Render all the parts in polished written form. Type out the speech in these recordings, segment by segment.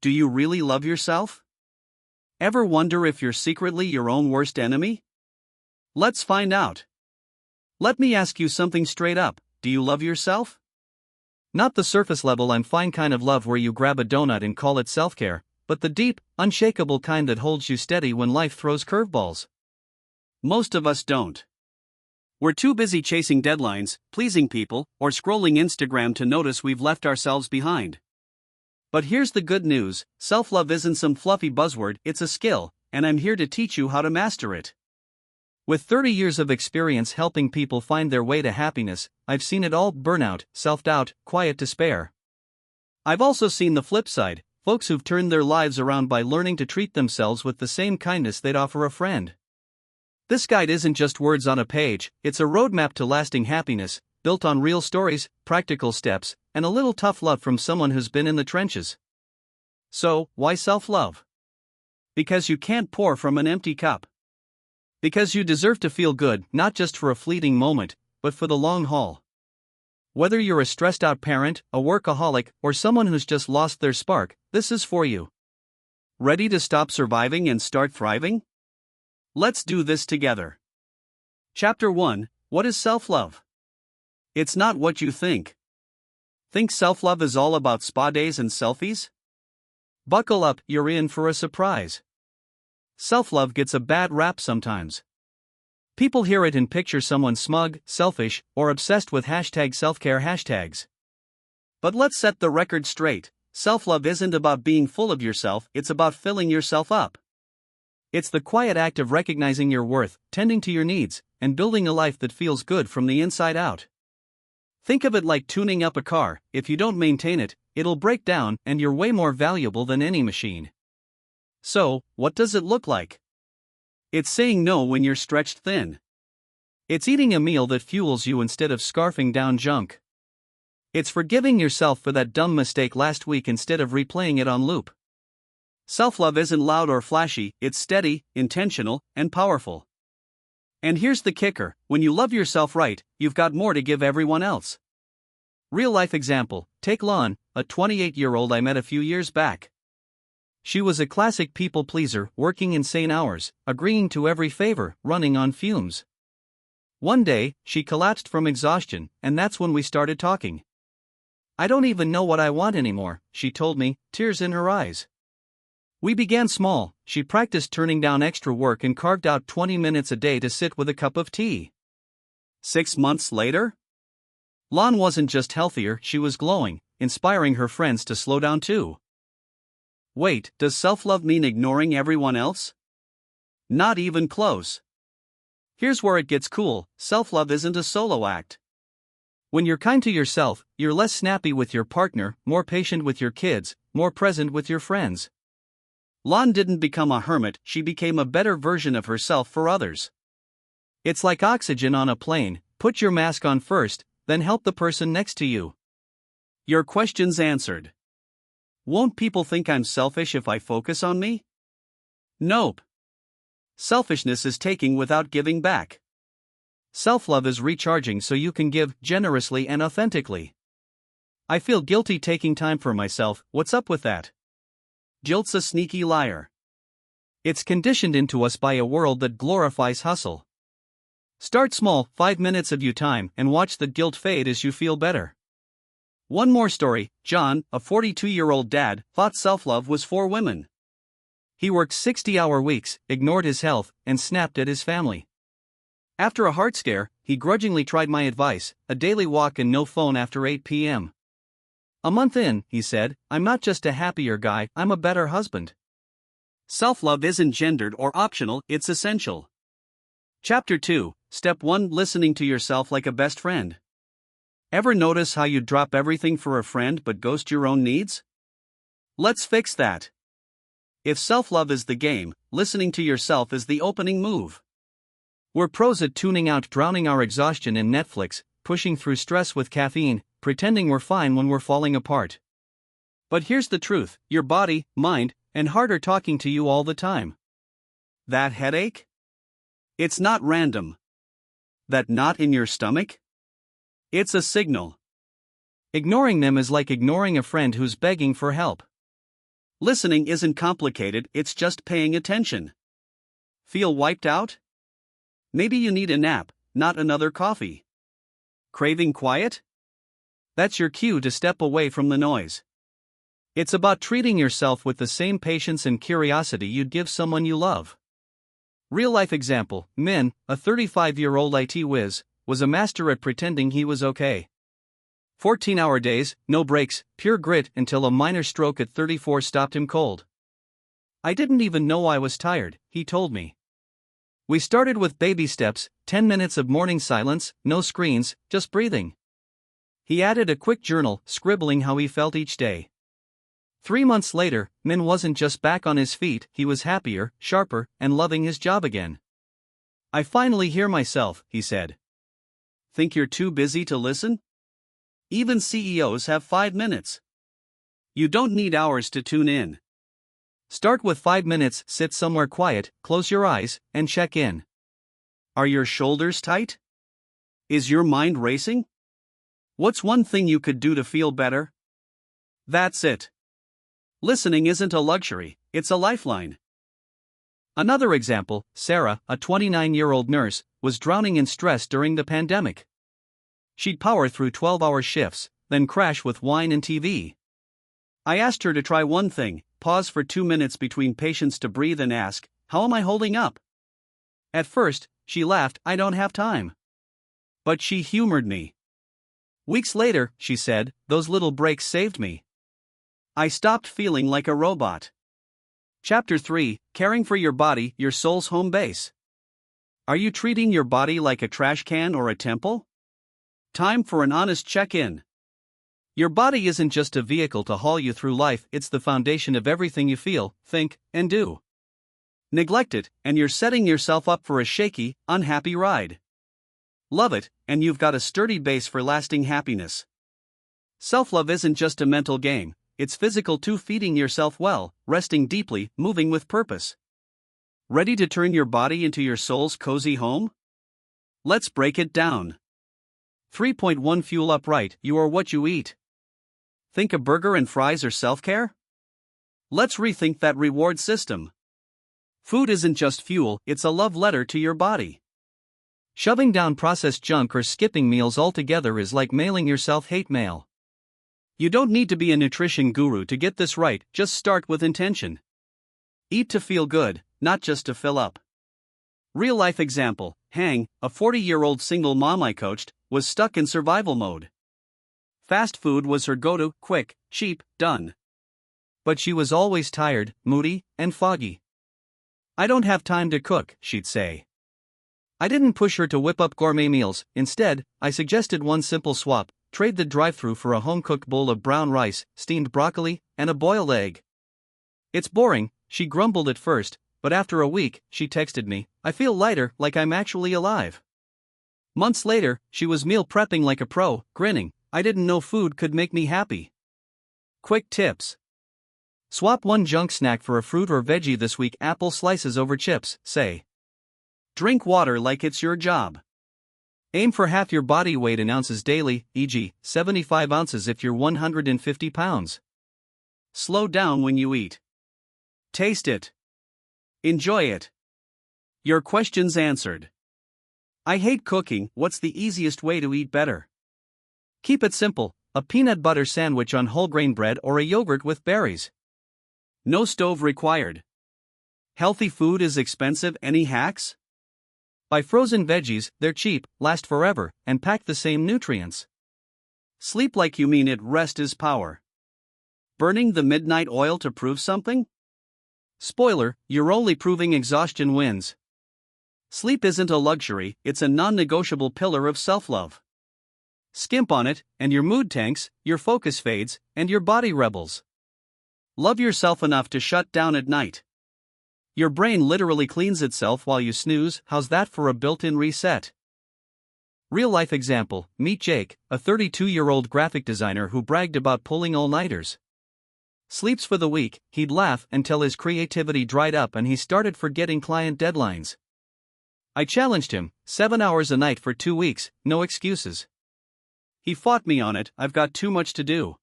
Do you really love yourself? Ever wonder if you're secretly your own worst enemy? Let's find out. Let me ask you something straight up. Do you love yourself? Not the surface level I'm fine kind of love where you grab a donut and call it self-care, but the deep, unshakable kind that holds you steady when life throws curveballs. Most of us don't. We're too busy chasing deadlines, pleasing people, or scrolling Instagram to notice we've left ourselves behind. But here's the good news, self-love isn't some fluffy buzzword, it's a skill, and I'm here to teach you how to master it. With 30 years of experience helping people find their way to happiness, I've seen it all: burnout, self-doubt, quiet despair. I've also seen the flip side, folks who've turned their lives around by learning to treat themselves with the same kindness they'd offer a friend. This guide isn't just words on a page, it's a roadmap to lasting happiness, built on real stories, practical steps, and a little tough love from someone who's been in the trenches. So, why self-love? Because you can't pour from an empty cup. Because you deserve to feel good, not just for a fleeting moment, but for the long haul. Whether you're a stressed-out parent, a workaholic, or someone who's just lost their spark, this is for you. Ready to stop surviving and start thriving? Let's do this together. Chapter 1: What is self-love? It's not what you think. Think self-love is all about spa days and selfies? Buckle up, you're in for a surprise. Self-love gets a bad rap sometimes. People hear it and picture someone smug, selfish, or obsessed with #selfcare hashtags. But let's set the record straight. Self-love isn't about being full of yourself, it's about filling yourself up. It's the quiet act of recognizing your worth, tending to your needs, and building a life that feels good from the inside out. Think of it like tuning up a car. If you don't maintain it, it'll break down, and you're way more valuable than any machine. So, what does it look like? It's saying no when you're stretched thin. It's eating a meal that fuels you instead of scarfing down junk. It's forgiving yourself for that dumb mistake last week instead of replaying it on loop. Self-love isn't loud or flashy, it's steady, intentional, and powerful. And here's the kicker: when you love yourself right, you've got more to give everyone else. Real-life example, take Lon, a 28-year-old I met a few years back. She was a classic people-pleaser, working insane hours, agreeing to every favor, running on fumes. One day, she collapsed from exhaustion, and that's when we started talking. "I don't even know what I want anymore," she told me, tears in her eyes. We began small. She practiced turning down extra work and carved out 20 minutes a day to sit with a cup of tea. 6 months later? Lon wasn't just healthier, she was glowing, inspiring her friends to slow down too. Wait, does self-love mean ignoring everyone else? Not even close. Here's where it gets cool: self-love isn't a solo act. When you're kind to yourself, you're less snappy with your partner, more patient with your kids, more present with your friends. Lon didn't become a hermit, she became a better version of herself for others. It's like oxygen on a plane: put your mask on first, then help the person next to you. Your question's answered. Won't people think I'm selfish if I focus on me? Nope. Selfishness is taking without giving back. Self-love is recharging so you can give generously and authentically. I feel guilty taking time for myself. What's up with that? Guilt's a sneaky liar. It's conditioned into us by a world that glorifies hustle. Start small, 5 minutes of your time, and watch the guilt fade as you feel better. One more story: John, a 42-year-old dad, thought self-love was for women. He worked 60-hour weeks, ignored his health, and snapped at his family. After a heart scare, he grudgingly tried my advice: a daily walk and no phone after 8 p.m. A month in, he said, "I'm not just a happier guy, I'm a better husband." Self-love isn't gendered or optional, it's essential. Chapter 2, Step 1: Listening to yourself like a best friend. Ever notice how you drop everything for a friend but ghost your own needs? Let's fix that. If self-love is the game, listening to yourself is the opening move. We're pros at tuning out, drowning our exhaustion in Netflix, pushing through stress with caffeine, pretending we're fine when we're falling apart. But here's the truth: your body, mind, and heart are talking to you all the time. That headache? It's not random. That knot in your stomach? It's a signal. Ignoring them is like ignoring a friend who's begging for help. Listening isn't complicated, it's just paying attention. Feel wiped out? Maybe you need a nap, not another coffee. Craving quiet? That's your cue to step away from the noise. It's about treating yourself with the same patience and curiosity you'd give someone you love. Real-life example, Min, a 35-year-old IT whiz, was a master at pretending he was okay. 14-hour days, no breaks, pure grit until a minor stroke at 34 stopped him cold. I didn't even know I was tired, he told me. We started with baby steps, 10 minutes of morning silence, no screens, just breathing. He added a quick journal, scribbling how he felt each day. 3 months later, Min wasn't just back on his feet, he was happier, sharper, and loving his job again. I finally hear myself, he said. Think you're too busy to listen? Even CEOs have 5 minutes. You don't need hours to tune in. Start with 5 minutes, sit somewhere quiet, close your eyes, and check in. Are your shoulders tight? Is your mind racing? What's one thing you could do to feel better? That's it. Listening isn't a luxury, it's a lifeline. Another example, Sarah, a 29-year-old nurse, was drowning in stress during the pandemic. She'd power through 12-hour shifts, then crash with wine and TV. I asked her to try one thing, pause for 2 minutes between patients to breathe and ask, "How am I holding up?" At first, she laughed, "I don't have time." But she humored me. Weeks later, she said, "Those little breaks saved me. I stopped feeling like a robot." Chapter 3, Caring for Your Body, Your Soul's Home Base. Are you treating your body like a trash can or a temple? Time for an honest check-in. Your body isn't just a vehicle to haul you through life, it's the foundation of everything you feel, think, and do. Neglect it, and you're setting yourself up for a shaky, unhappy ride. Love it, and you've got a sturdy base for lasting happiness. Self-love isn't just a mental game, it's physical too, feeding yourself well, resting deeply, moving with purpose. Ready to turn your body into your soul's cozy home? Let's break it down. 3.1 Fuel up right, you are what you eat. Think a burger and fries are self-care? Let's rethink that reward system. Food isn't just fuel, it's a love letter to your body. Shoving down processed junk or skipping meals altogether is like mailing yourself hate mail. You don't need to be a nutrition guru to get this right, just start with intention. Eat to feel good, not just to fill up. Real-life example, Hang, a 40-year-old single mom I coached, was stuck in survival mode. Fast food was her go-to, quick, cheap, done. But she was always tired, moody, and foggy. "I don't have time to cook," she'd say. I didn't push her to whip up gourmet meals, instead, I suggested one simple swap: trade the drive-thru for a home-cooked bowl of brown rice, steamed broccoli, and a boiled egg. "It's boring," she grumbled at first, but after a week, she texted me, "I feel lighter, like I'm actually alive." Months later, she was meal prepping like a pro, grinning, "I didn't know food could make me happy." Quick tips. Swap one junk snack for a fruit or veggie this week: apple slices over chips, say. Drink water like it's your job. Aim for half your body weight in ounces daily, e.g., 75 ounces if you're 150 pounds. Slow down when you eat. Taste it. Enjoy it. Your questions answered. I hate cooking, what's the easiest way to eat better? Keep it simple: a peanut butter sandwich on whole grain bread or a yogurt with berries. No stove required. Healthy food is expensive, any hacks? Buy frozen veggies, they're cheap, last forever, and pack the same nutrients. Sleep like you mean it, rest is power. Burning the midnight oil to prove something? Spoiler, you're only proving exhaustion wins. Sleep isn't a luxury, it's a non-negotiable pillar of self-love. Skimp on it, and your mood tanks, your focus fades, and your body rebels. Love yourself enough to shut down at night. Your brain literally cleans itself while you snooze, how's that for a built-in reset? Real-life example, meet Jake, a 32-year-old graphic designer who bragged about pulling all-nighters. Sleeps for the week, he'd laugh until his creativity dried up and he started forgetting client deadlines. I challenged him, 7 hours a night for 2 weeks, no excuses. He fought me on it, I've got too much to do.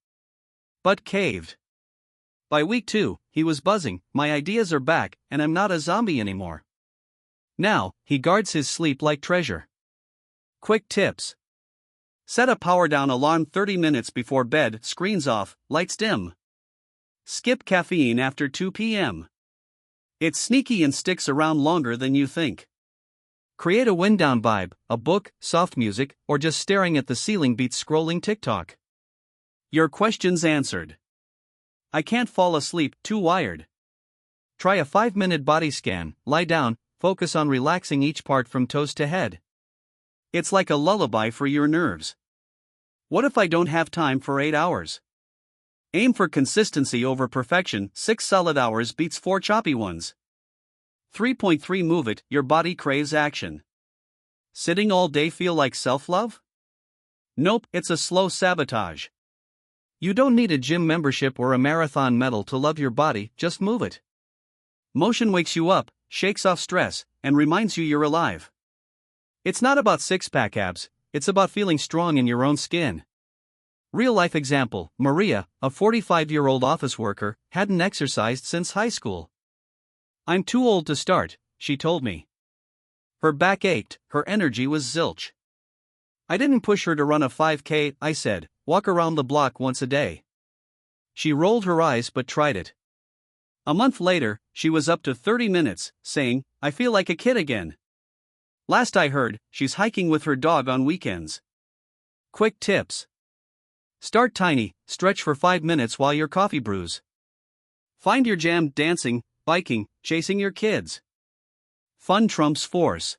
But caved. By week 2, he was buzzing, my ideas are back, and I'm not a zombie anymore. Now, he guards his sleep like treasure. Quick tips. Set a power down alarm 30 minutes before bed, screens off, lights dim. Skip caffeine after 2 p.m. It's sneaky and sticks around longer than you think. Create a wind down vibe, a book, soft music, or just staring at the ceiling beats scrolling TikTok. Your questions answered. I can't fall asleep, too wired. Try a 5-minute body scan, lie down, focus on relaxing each part from toes to head. It's like a lullaby for your nerves. What if I don't have time for 8 hours? Aim for consistency over perfection, 6 solid hours beats 4 choppy ones. 3.3 Move it, your body craves action. Sitting all day feel like self-love? Nope, it's a slow sabotage. You don't need a gym membership or a marathon medal to love your body, just move it. Motion wakes you up, shakes off stress, and reminds you you're alive. It's not about six-pack abs, it's about feeling strong in your own skin. Real-life example, Maria, a 45-year-old office worker, hadn't exercised since high school. I'm too old to start, she told me. Her back ached, her energy was zilch. I didn't push her to run a 5K, I said, walk around the block once a day. She rolled her eyes but tried it. A month later, she was up to 30 minutes, saying, I feel like a kid again. Last I heard, she's hiking with her dog on weekends. Quick tips. Start tiny, stretch for 5 minutes while your coffee brews. Find your jam dancing, biking, chasing your kids. Fun trumps force.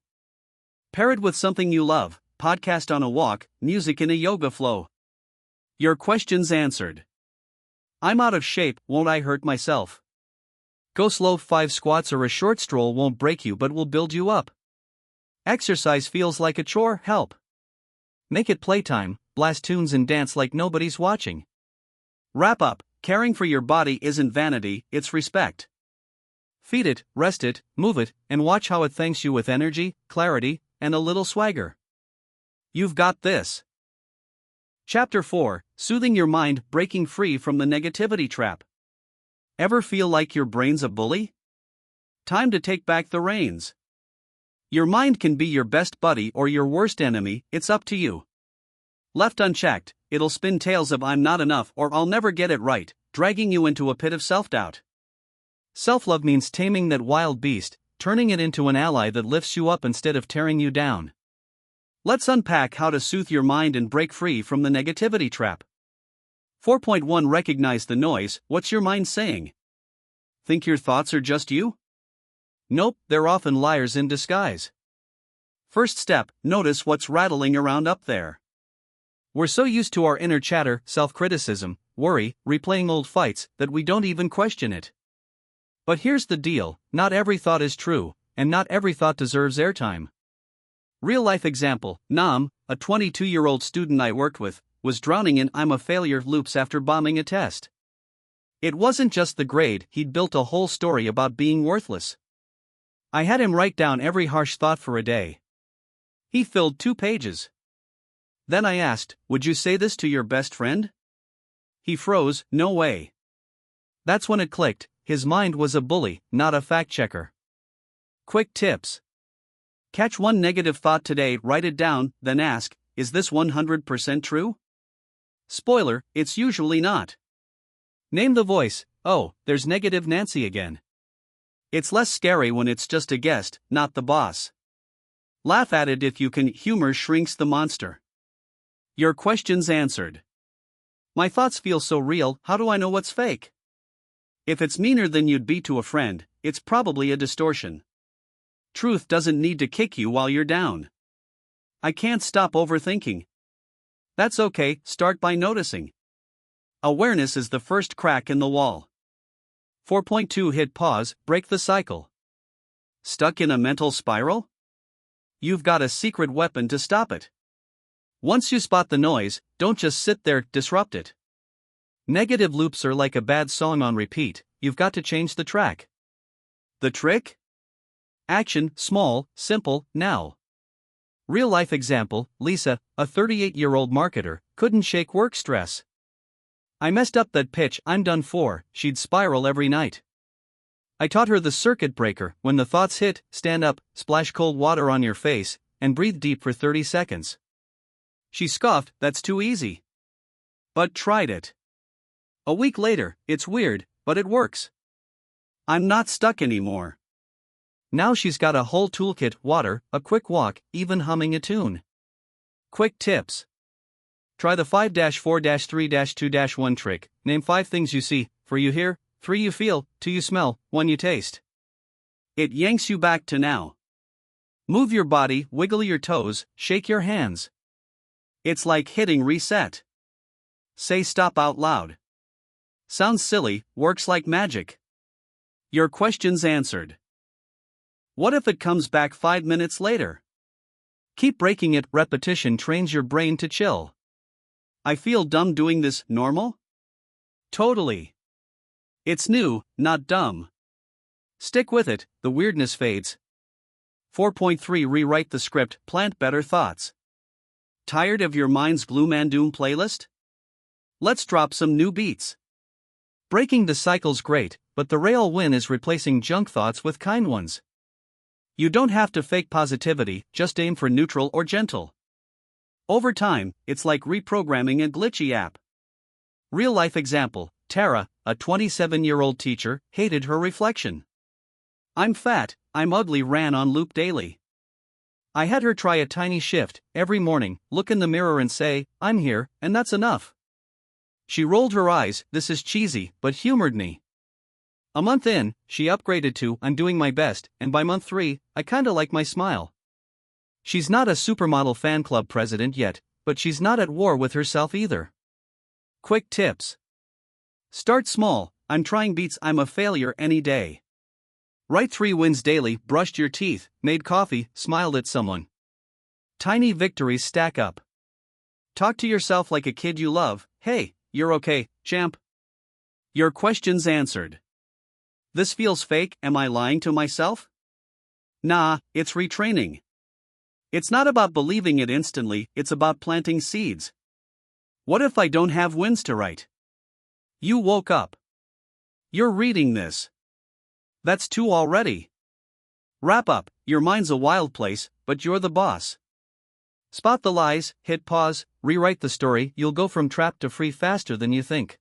Pair it with something you love, podcast on a walk, music in a yoga flow. Your questions answered. I'm out of shape, won't I hurt myself? Go slow, 5 squats or a short stroll won't break you but will build you up. Exercise feels like a chore, help. Make it playtime, blast tunes and dance like nobody's watching. Wrap up, caring for your body isn't vanity, it's respect. Feed it, rest it, move it, and watch how it thanks you with energy, clarity, and a little swagger. You've got this. Chapter 4, Soothing Your Mind, Breaking Free from the Negativity Trap. Ever feel like your brain's a bully? Time to take back the reins. Your mind can be your best buddy or your worst enemy, it's up to you. Left unchecked, it'll spin tales of I'm not enough or I'll never get it right, dragging you into a pit of self-doubt. Self-love means taming that wild beast, turning it into an ally that lifts you up instead of tearing you down. Let's unpack how to soothe your mind and break free from the negativity trap. 4.1 Recognize the noise. What's your mind saying? Think your thoughts are just you? Nope, they're often liars in disguise. First step, notice what's rattling around up there. We're so used to our inner chatter, self-criticism, worry, replaying old fights, that we don't even question it. But here's the deal, not every thought is true, and not every thought deserves airtime. Real-life example, Nam, a 22-year-old student I worked with, was drowning in I'm a failure loops after bombing a test. It wasn't just the grade, he'd built a whole story about being worthless. I had him write down every harsh thought for a day. He filled 2 pages. Then I asked, would you say this to your best friend? He froze, no way. That's when it clicked, his mind was a bully, not a fact-checker. Quick tips. Catch one negative thought today, write it down, then ask, is this 100% true? Spoiler, it's usually not. Name the voice, oh, there's negative Nancy again. It's less scary when it's just a guest, not the boss. Laugh at it if you can, humor shrinks the monster. Your questions answered. My thoughts feel so real, how do I know what's fake? If it's meaner than you'd be to a friend, it's probably a distortion. Truth doesn't need to kick you while you're down. I can't stop overthinking. That's okay, start by noticing. Awareness is the first crack in the wall. 4.2 Hit pause, break the cycle. Stuck in a mental spiral? You've got a secret weapon to stop it. Once you spot the noise, don't just sit there, disrupt it. Negative loops are like a bad song on repeat, you've got to change the track. The trick? Action, small, simple, now. Real-life example, Lisa, a 38-year-old marketer, couldn't shake work stress. I messed up that pitch, I'm done for, she'd spiral every night. I taught her the circuit breaker: when the thoughts hit, stand up, splash cold water on your face, and breathe deep for 30 seconds. She scoffed, that's too easy. But tried it. A week later, it's weird, but it works. I'm not stuck anymore. Now she's got a whole toolkit: water, a quick walk, even humming a tune. Quick tips. Try the 5-4-3-2-1 trick. Name 5 things you see, 4 you hear, 3 you feel, 2 you smell, 1 you taste. It yanks you back to now. Move your body, wiggle your toes, shake your hands. It's like hitting reset. Say stop out loud. Sounds silly, works like magic. Your questions answered. What if it comes back 5 minutes later? Keep breaking it. Repetition trains your brain to chill. I feel dumb doing this. Normal? Totally. It's new, not dumb. Stick with it, the weirdness fades. 4.3 Rewrite the script, plant better thoughts. Tired of your mind's gloom and doom playlist? Let's drop some new beats. Breaking the cycle's great, but the real win is replacing junk thoughts with kind ones. You don't have to fake positivity, just aim for neutral or gentle. Over time, it's like reprogramming a glitchy app. Real life example: Tara, a 27-year-old teacher, hated her reflection. I'm fat, I'm ugly ran on loop daily. I had her try a tiny shift: every morning, look in the mirror and say, I'm here, and that's enough. She rolled her eyes, this is cheesy, but humored me. A month in, she upgraded to, I'm doing my best, and by month 3, I kinda like my smile. She's not a supermodel fan club president yet, but she's not at war with herself either. Quick tips. Start small: I'm trying beats I'm a failure any day. Write 3 wins daily: brushed your teeth, made coffee, smiled at someone. Tiny victories stack up. Talk to yourself like a kid you love: hey, you're okay, champ. Your questions answered. This feels fake, am I lying to myself? Nah, it's retraining. It's not about believing it instantly, it's about planting seeds. What if I don't have wins to write? You woke up. You're reading this. That's 2 already. Wrap up: your mind's a wild place, but you're the boss. Spot the lies, hit pause, rewrite the story, you'll go from trapped to free faster than you think.